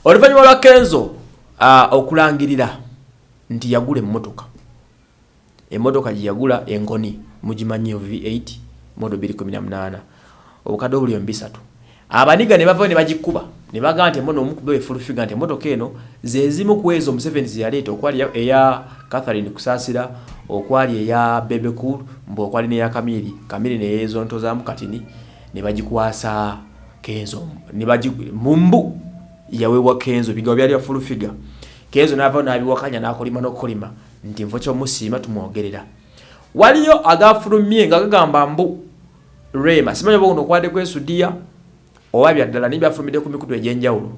Oluvannyuma lwa Kenzo okulangirira nti yagula emmotoka. Emmotoka gye yagula enkoni mugimanyi V8 model 2018 obukadde obuli 3. Abaniga ne bava ne bagikuba ne bagamba nti mmono omukube full figure nti emmotoka eno zezimu kwezo mu 7 ziyaleeta okwali eya Catherine Kusasira okwali eya Bebe Cool mbo okwali ne ya Kamili ne yezo ntoza mukatini ne bagikwasa Kenzo ne mumbu yawewa Kenzo bigawo byali ya full figure. Kenzo nava nabiwakanya nakolima nokolima nti mvo kyo musima tumwogerera. Waliyo agafulumye nga gagamba mbu Rema simanyi bono kwade kwesudia owabya ddala nibyafulumide ku mikutu egyenjawulo.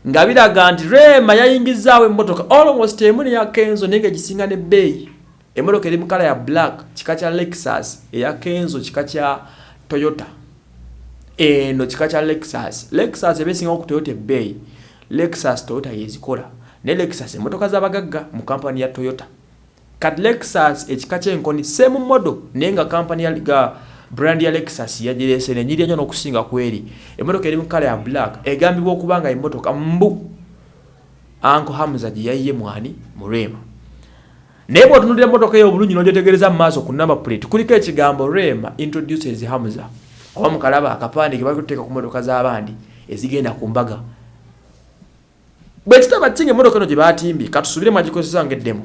Nga biraga nti Rema yayingizaawo emmotoka almost emune ya Kenzo nenge gisinga ne bay. Emmotoka eri mu kala ya black kika kya Lexus eya Kenzo kika kya Toyota. Eno kika kya Lexus ebesinga ku Toyota bay. Lexus Toyota yezikola ne Lexus emmotoka z'abagagga mu kampani ya Toyota. Kat Lexus ekika ky'enkoni same model nenga kampani ya brand ya Lexus yagirese ne nyiri nnyo okusinga kweri. Emmotoka eri mu kala ya black egambibwa okubanga emmotoka mbu Uncle Hamza gye yayiye mwani mu Rema. Naye bw'otunuulira emmotoka eyo obulungi n'ogyetegereza mu maaso ku number plate kuliko ekigambo Rema introduces Hamza. Oba mukalaba akapande ke bakuteeka ku mmotoka z'abandi ezigenda ku mbaga. Bwe kitaba kinge emmotoka eno gye baatimbye katusubire mwagikozesa ng'eddemo.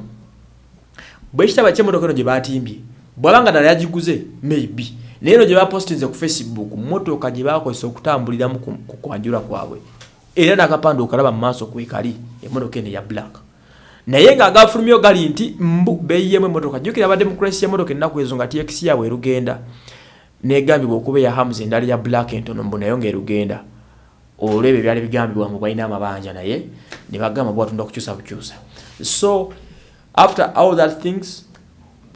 Bwe kitaba kye emmotoka eno gye baatimbye bw'abanga ddala yagiguze maybe naye eno gye bapostinze ku Facebook mmotoka gye bakozesa okutambuliramu ku kwanjula kwabwe era n'akapande okalaba mu maaso kwekali emmotoka eno ya black. Naye ng'agafulumyo gali nti mbu beeyiyemu emmotoka jjukira abadde mu crash y'emmotoka ennaku ezo nga TX yaabwe erugenda n'egambibwa okuba eya Hamza endala ya black entono mbu nayo ng'erugenda. Olwebe byali bigambibwa mu balina amabanja naye ne bagamba bwatunda kukyusa bukyusa. So after all that things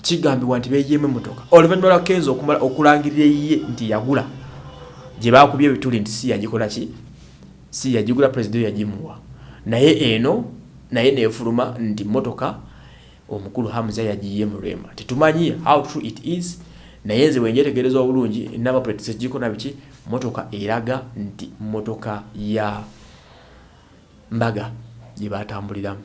kigambibwa nti beeyiyemu emmotoka. Oluvannyuma lwa Kenzo okulangirira ye nti yagula gye baakubye ebituli nti si yagikola ki si yagigula president yagimuwa. Naye eno naye neefuluma nti mmotoka omukulu Hamza yagiye mu Rema. Tetumanyi how true it is naye nze wenjetegereza obulungi number plate segikona biki motoka eraga nti motoka ya mbaga gye batambuliramu.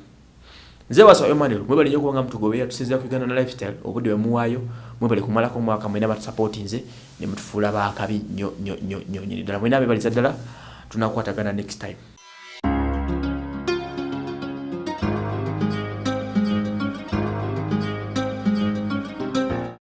Nze wasa Emmanuel mwebali nnyo kubanga mutugoberera tusizza ku Uganda na lifestyle obudde bwemuwaayo mwebali kumalako mwaka mwena batusupport nze ne mutufuula baakabi nnyo ddala mwena abebaliza ddala tunakwatagana next time.